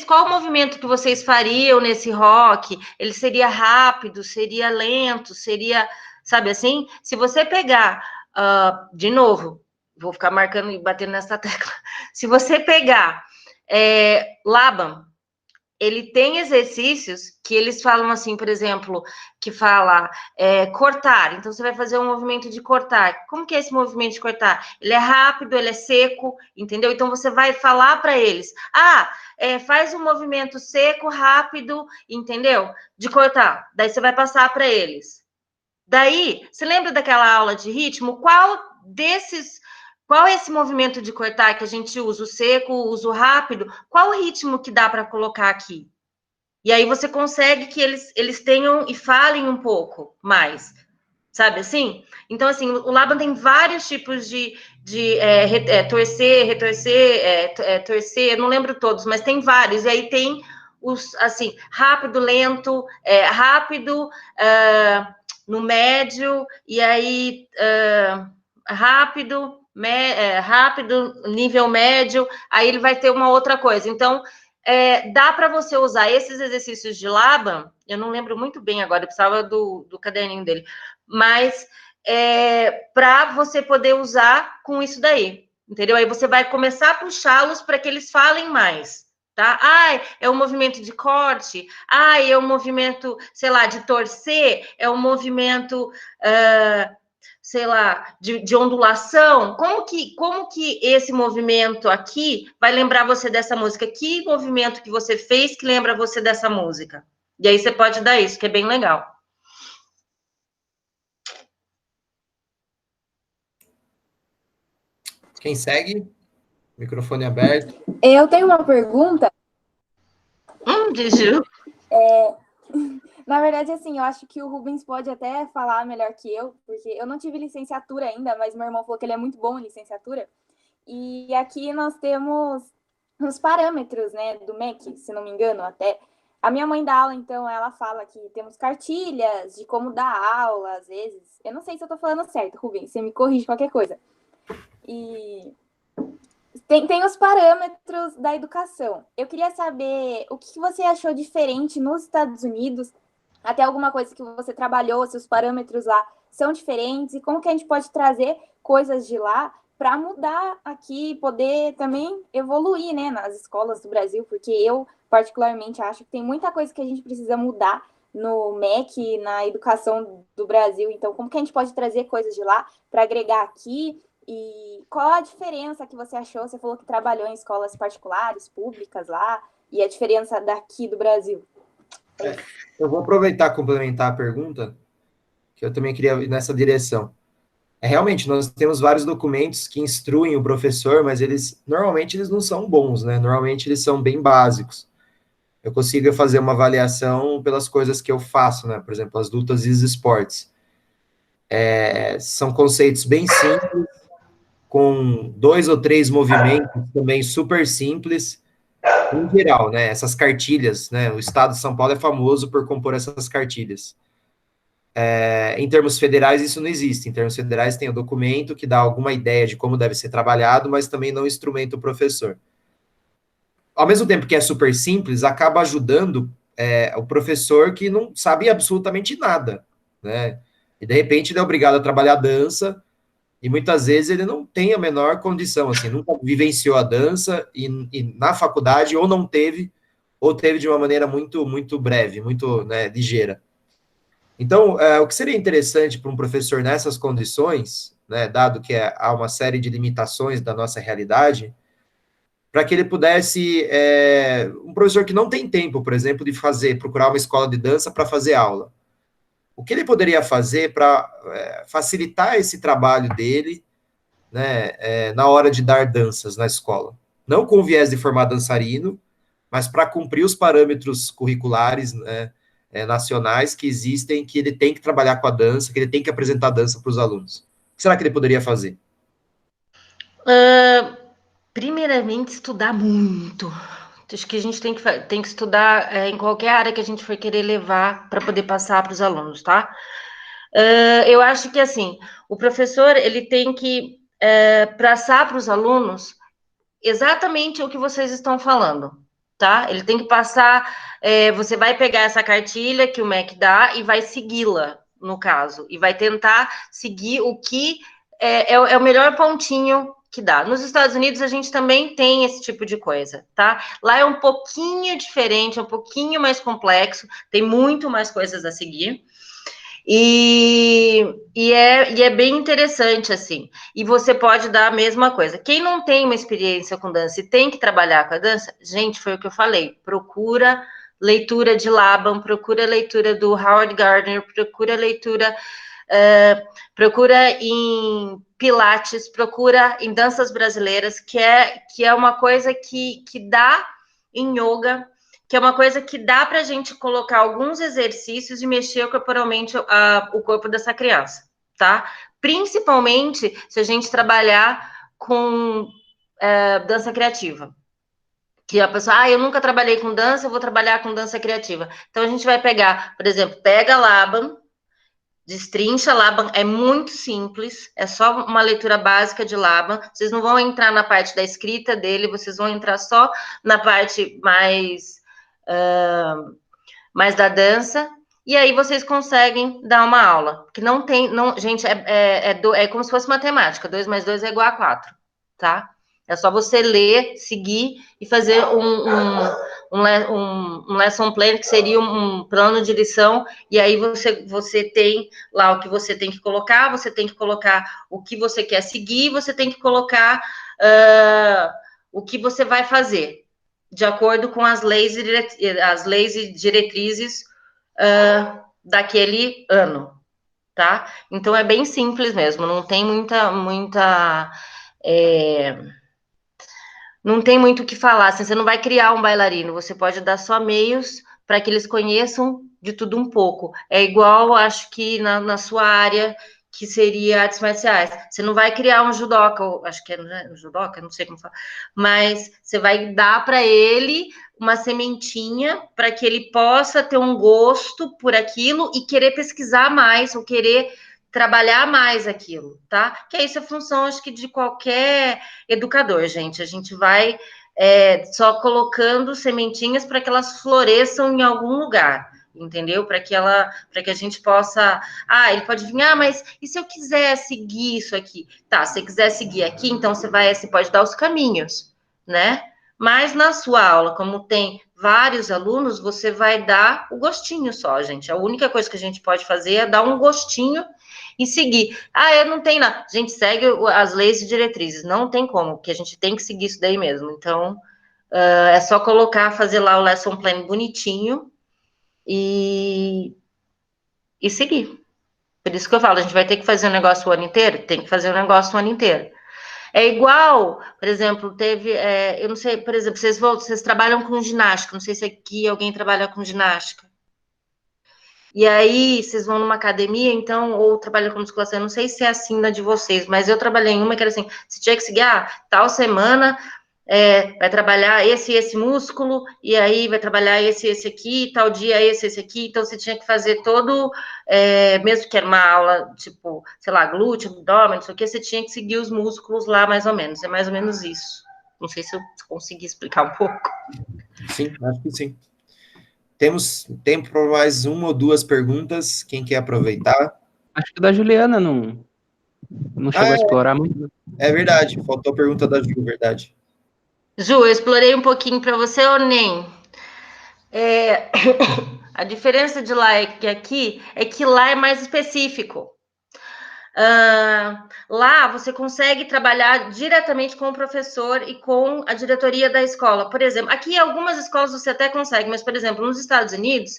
qual o movimento que vocês fariam nesse rock? Ele seria rápido, seria lento, seria, sabe assim? Se você pegar, de novo, vou ficar marcando e batendo nessa tecla. Se você pegar Laban, ele tem exercícios que eles falam assim, por exemplo, que fala cortar. Então, você vai fazer um movimento de cortar. Como que é esse movimento de cortar? Ele é rápido, ele é seco, entendeu? Então, você vai falar para eles. Faz um movimento seco, rápido, entendeu? De cortar. Daí, você vai passar para eles. Daí, você lembra daquela aula de ritmo? Qual é esse movimento de cortar que a gente usa? O seco, usa o rápido? Qual o ritmo que dá para colocar aqui? E aí você consegue que eles tenham e falem um pouco mais, sabe assim? Então, assim, o Laban tem vários tipos de torcer, retorcer, torcer, não lembro todos, mas tem vários. E aí tem os, assim, rápido, lento, rápido, no médio, e aí rápido, nível médio, aí ele vai ter uma outra coisa. Então, dá para você usar esses exercícios de Laban, eu não lembro muito bem agora, eu precisava do caderninho dele, mas para você poder usar com isso daí, entendeu? Aí você vai começar a puxá-los para que eles falem mais, tá? É um movimento de corte, é um movimento, sei lá, de torcer, é um movimento, sei lá, de ondulação, como que esse movimento aqui vai lembrar você dessa música? Que movimento que você fez que lembra você dessa música? E aí você pode dar isso, que é bem legal. Quem segue? Microfone aberto. Eu tenho uma pergunta. Gigi. Na verdade, assim, eu acho que o Rubens pode até falar melhor que eu, porque eu não tive licenciatura ainda, mas meu irmão falou que ele é muito bom em licenciatura. E aqui nós temos uns parâmetros, né, do MEC, se não me engano, até. A minha mãe dá aula, então ela fala que temos cartilhas de como dar aula, às vezes. Eu não sei se eu tô falando certo, Rubens, você me corrige qualquer coisa. E tem os parâmetros da educação. Eu queria saber o que você achou diferente nos Estados Unidos, até alguma coisa que você trabalhou, se os parâmetros lá são diferentes, e como que a gente pode trazer coisas de lá para mudar aqui, poder também evoluir, né, nas escolas do Brasil, porque eu, particularmente, acho que tem muita coisa que a gente precisa mudar no MEC, na educação do Brasil. Então, como que a gente pode trazer coisas de lá para agregar aqui? E qual a diferença que você achou? Você falou que trabalhou em escolas particulares, públicas lá, e a diferença daqui do Brasil. Eu vou aproveitar e complementar a pergunta, que eu também queria ir nessa direção. Realmente, nós temos vários documentos que instruem o professor, mas normalmente eles não são bons, né? Normalmente eles são bem básicos. Eu consigo fazer uma avaliação pelas coisas que eu faço, né? Por exemplo, as lutas e os esportes. São conceitos bem simples, com 2 ou 3 movimentos também super simples, em geral, né? Essas cartilhas, né? O Estado de São Paulo é famoso por compor essas cartilhas. Em termos federais, isso não existe. Em termos federais, tem o documento que dá alguma ideia de como deve ser trabalhado, mas também não instrumenta o professor. Ao mesmo tempo que é super simples, acaba ajudando o professor que não sabe absolutamente nada, né? E, de repente, ele é obrigado a trabalhar dança, e muitas vezes ele não tem a menor condição, assim, nunca vivenciou a dança, e na faculdade ou não teve, ou teve de uma maneira muito, muito breve, muito, né, ligeira. Então, o que seria interessante para um professor nessas condições, né, dado que há uma série de limitações da nossa realidade, para que ele pudesse, um professor que não tem tempo, por exemplo, de procurar uma escola de dança para fazer aula. O que ele poderia fazer para facilitar esse trabalho dele, né, na hora de dar danças na escola? Não com o viés de formar dançarino, mas para cumprir os parâmetros curriculares, né, nacionais que existem, que ele tem que trabalhar com a dança, que ele tem que apresentar dança para os alunos. O que será que ele poderia fazer? Primeiramente, estudar muito. Acho que a gente tem que estudar em qualquer área que a gente for querer levar para poder passar para os alunos, tá? Eu acho que, assim, o professor, ele tem que passar para os alunos exatamente o que vocês estão falando, tá? Ele tem que passar, você vai pegar essa cartilha que o MEC dá e vai segui-la, no caso, e vai tentar seguir o que é o melhor pontinho que dá. Nos Estados Unidos, a gente também tem esse tipo de coisa, tá? Lá é um pouquinho diferente, é um pouquinho mais complexo, tem muito mais coisas a seguir. E é bem interessante, assim. E você pode dar a mesma coisa. Quem não tem uma experiência com dança e tem que trabalhar com a dança, gente, foi o que eu falei. Procura leitura de Laban, procura leitura do Howard Gardner, procura leitura, procura em Pilates, procura em danças brasileiras, que é uma coisa que dá em yoga, que é uma coisa que dá para a gente colocar alguns exercícios e mexer corporalmente o corpo dessa criança, tá? Principalmente se a gente trabalhar com dança criativa. Que a pessoa, eu nunca trabalhei com dança, eu vou trabalhar com dança criativa. Então, a gente vai pegar, por exemplo, pega Laban, destrincha Laban, é muito simples, é só uma leitura básica de Laban, vocês não vão entrar na parte da escrita dele, vocês vão entrar só na parte mais da dança, e aí vocês conseguem dar uma aula, porque não tem, gente, é como se fosse matemática, 2 mais 2 é igual a 4, tá? É só você ler, seguir e fazer um lesson plan, que seria um plano de lição, e aí você tem lá o que você tem que colocar o que você quer seguir, você tem que colocar o que você vai fazer, de acordo com as leis e diretrizes daquele ano, tá? Então, é bem simples mesmo, não tem não tem muito o que falar, assim, você não vai criar um bailarino, você pode dar só meios para que eles conheçam de tudo um pouco. É igual, acho que na sua área, que seria artes marciais. Você não vai criar um judoca, acho que é judoca, não sei como falar, mas você vai dar para ele uma sementinha para que ele possa ter um gosto por aquilo e querer pesquisar mais, ou querer trabalhar mais aquilo, tá? Que isso é função, acho que, de qualquer educador, gente. A gente vai só colocando sementinhas para que elas floresçam em algum lugar, entendeu? Para que a gente possa... ele pode vir, mas e se eu quiser seguir isso aqui? Tá, se você quiser seguir aqui, então você pode dar os caminhos, né? Mas na sua aula, como tem vários alunos, você vai dar o gostinho só, gente. A única coisa que a gente pode fazer é dar um gostinho e seguir. Eu não tenho nada. A gente segue as leis e diretrizes. Não tem como, porque a gente tem que seguir isso daí mesmo. Então, é só fazer lá o lesson plan bonitinho e seguir. Por isso que eu falo, a gente vai ter que fazer um negócio o ano inteiro? Tem que fazer um negócio o ano inteiro. É igual, por exemplo, eu não sei, por exemplo, vocês trabalham com ginástica, não sei se aqui alguém trabalha com ginástica. E aí, vocês vão numa academia, então, ou trabalham com musculação, eu não sei se é assim na de vocês, mas eu trabalhei em uma que era assim, você tinha que seguir, tal semana, vai trabalhar esse músculo, e aí vai trabalhar esse aqui, tal dia esse aqui, então você tinha que fazer todo, mesmo que era uma aula, tipo, sei lá, glúteo, abdômen, não sei o que, você tinha que seguir os músculos lá, mais ou menos, é mais ou menos isso. Não sei se eu consegui explicar um pouco. Sim, acho que sim. Temos tempo para mais uma ou duas perguntas. Quem quer aproveitar? Acho que da Juliana não chegou a explorar muito. É verdade, faltou a pergunta da Ju, verdade. Ju, eu explorei um pouquinho para você ou nem? A diferença de lá é que lá é mais específico. Lá você consegue trabalhar diretamente com o professor e com a diretoria da escola. Por exemplo, aqui em algumas escolas você até consegue, mas, por exemplo, nos Estados Unidos,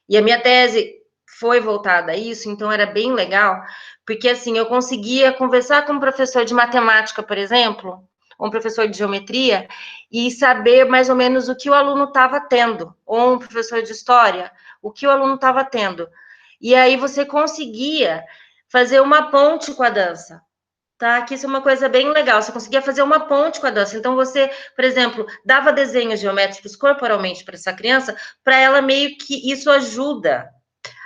e a minha tese foi voltada a isso, então era bem legal, porque assim, eu conseguia conversar com um professor de matemática, por exemplo, ou um professor de geometria, e saber mais ou menos o que o aluno estava tendo, ou um professor de história, o que o aluno estava tendo. E aí você conseguia fazer uma ponte com a dança, tá? Que isso é uma coisa bem legal, você conseguia fazer uma ponte com a dança. Então, você, por exemplo, dava desenhos geométricos corporalmente para essa criança, para ela meio que isso ajuda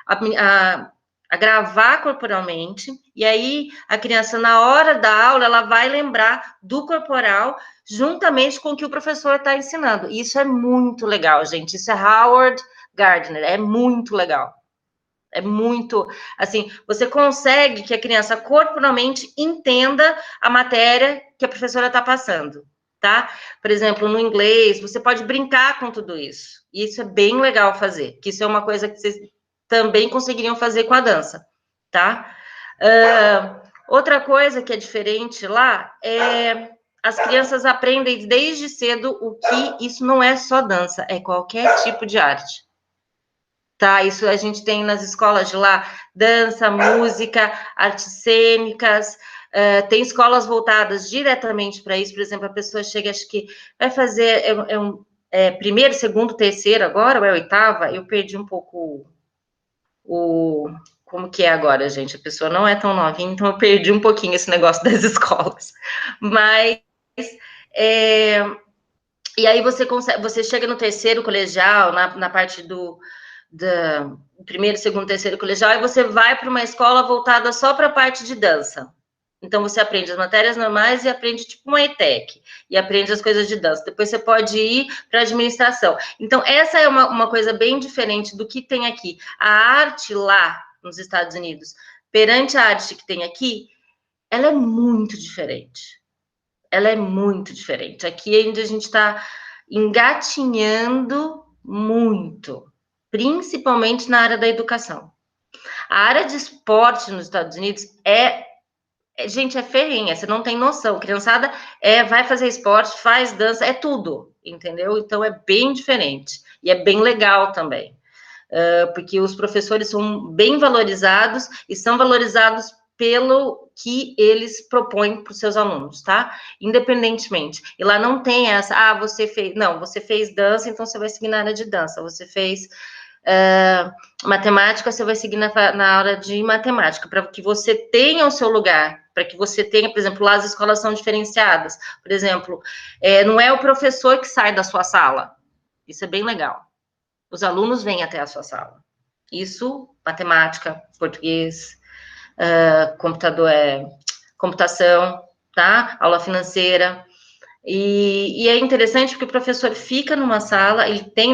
a gravar corporalmente, e aí a criança, na hora da aula, ela vai lembrar do corporal juntamente com o que o professor está ensinando. E isso é muito legal, gente. Isso é Howard Gardner, é muito legal. É muito, assim, você consegue que a criança corporalmente entenda a matéria que a professora está passando, tá? Por exemplo, no inglês, você pode brincar com tudo isso. E isso é bem legal fazer, que isso é uma coisa que vocês também conseguiriam fazer com a dança, tá? Outra coisa que é diferente lá é as crianças aprendem desde cedo o que isso não é só dança, é qualquer tipo de arte. Tá, isso a gente tem nas escolas de lá, dança, música, artes cênicas, tem escolas voltadas diretamente para isso, por exemplo, a pessoa chega, acho que vai fazer primeiro, segundo, terceiro agora, ou é oitava, eu perdi um pouco como que é agora, gente, a pessoa não é tão novinha, então eu perdi um pouquinho esse negócio das escolas, mas... e aí você chega no terceiro colegial, na parte do primeiro, segundo, terceiro colegial, e você vai para uma escola voltada só para a parte de dança. Então, você aprende as matérias normais e aprende tipo uma ETEC, e aprende as coisas de dança. Depois você pode ir para a administração. Então, essa é uma coisa bem diferente do que tem aqui. A arte lá nos Estados Unidos, perante a arte que tem aqui, ela é muito diferente. ela é muito diferente. Aqui ainda a gente está engatinhando muito, principalmente na área da educação. A área de esporte nos Estados Unidos gente, é ferrenha, você não tem noção. Criançada vai fazer esporte, faz dança, é tudo, entendeu? Então é bem diferente e é bem legal também, porque os professores são bem valorizados e são valorizados pelo que eles propõem para os seus alunos, tá? Independentemente. E lá não tem essa, você fez dança, então você vai seguir na área de dança. Você fez matemática, você vai seguir na área de matemática, para que você tenha o seu lugar, para que você tenha, por exemplo, lá as escolas são diferenciadas. Por exemplo, não é o professor que sai da sua sala. Isso é bem legal. Os alunos vêm até a sua sala. Isso, matemática, português, computação, tá? Aula financeira. E é interessante porque o professor fica numa sala,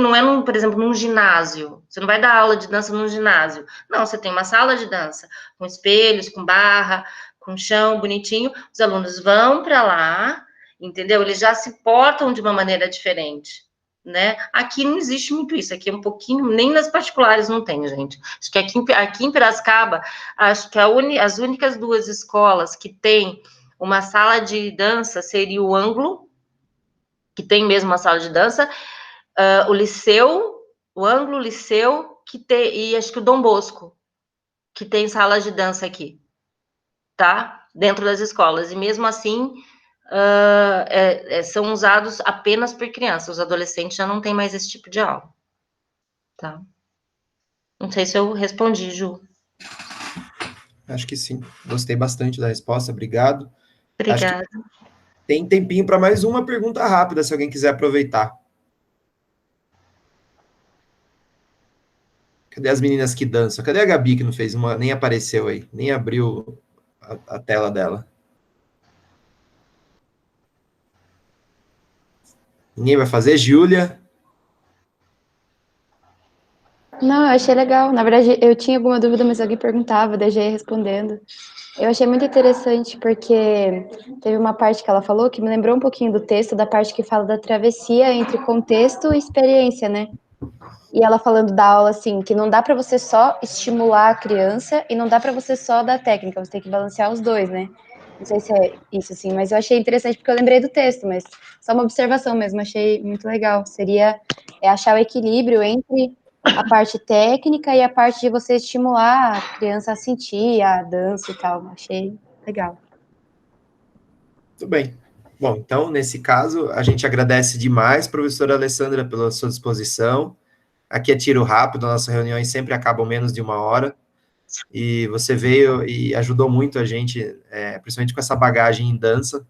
não é, por exemplo, num ginásio. Você não vai dar aula de dança num ginásio. Não, você tem uma sala de dança, com espelhos, com barra, com chão bonitinho. Os alunos vão para lá, entendeu? Eles já se portam de uma maneira diferente, né? Aqui não existe muito isso. Aqui é um pouquinho, nem nas particulares não tem, gente. Acho que aqui em Piracicaba, acho que as únicas 2 escolas que tem uma sala de dança seria o Ângulo, que tem mesmo uma sala de dança, o Ângulo, o Liceu, e acho que o Dom Bosco, que tem sala de dança aqui, tá? Dentro das escolas. E mesmo assim, são usados apenas por crianças. Os adolescentes já não têm mais esse tipo de aula, tá? Não sei se eu respondi, Ju. Acho que sim. Gostei bastante da resposta, obrigado. Obrigada. Tem tempinho para mais uma pergunta rápida, se alguém quiser aproveitar. Cadê as meninas que dançam? Cadê a Gabi que não fez uma, nem apareceu aí, nem abriu a tela dela? Ninguém vai fazer? Júlia? Não, eu achei legal. Na verdade, eu tinha alguma dúvida, mas alguém perguntava, daí já ia respondendo. Eu achei muito interessante porque teve uma parte que ela falou que me lembrou um pouquinho do texto, da parte que fala da travessia entre contexto e experiência, né? E ela falando da aula, assim, que não dá para você só estimular a criança e não dá para você só dar técnica, você tem que balancear os dois, né? Não sei se é isso, assim, mas eu achei interessante porque eu lembrei do texto, mas só uma observação mesmo, achei muito legal. Seria achar o equilíbrio entre a parte técnica e a parte de você estimular a criança a sentir a dança e tal. Achei legal. Tudo bem. Bom, então, nesse caso, a gente agradece demais, professora Alessandra, pela sua disposição. Aqui é tiro rápido, nossas reuniões sempre acabam menos de 1 hora, e você veio e ajudou muito a gente, principalmente com essa bagagem em dança.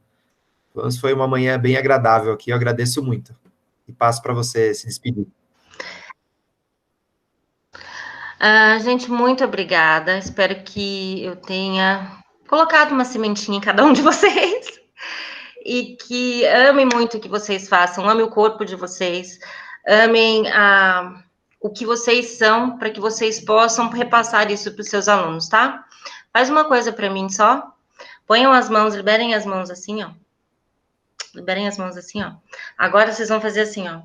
Então, foi uma manhã bem agradável aqui, eu agradeço muito. E passo para você se despedir. Gente, muito obrigada. Espero que eu tenha colocado uma sementinha em cada um de vocês e que amem muito o que vocês façam, amem o corpo de vocês, amem o que vocês são, para que vocês possam repassar isso para os seus alunos, tá? Faz uma coisa para mim só. Ponham as mãos, liberem as mãos assim, ó. Liberem as mãos assim, ó. Agora vocês vão fazer assim, ó.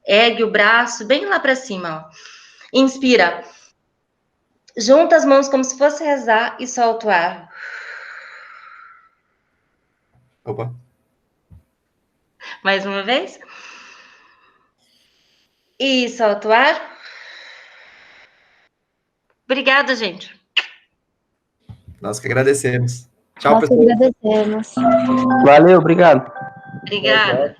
Ergue o braço bem lá para cima, ó. Inspira. Junta as mãos como se fosse rezar e solta o ar. Opa. Mais uma vez. E solta o ar. Obrigada, gente. Nós que agradecemos. Tchau, Nós que pessoal. agradecemos. Valeu, obrigado. Obrigada.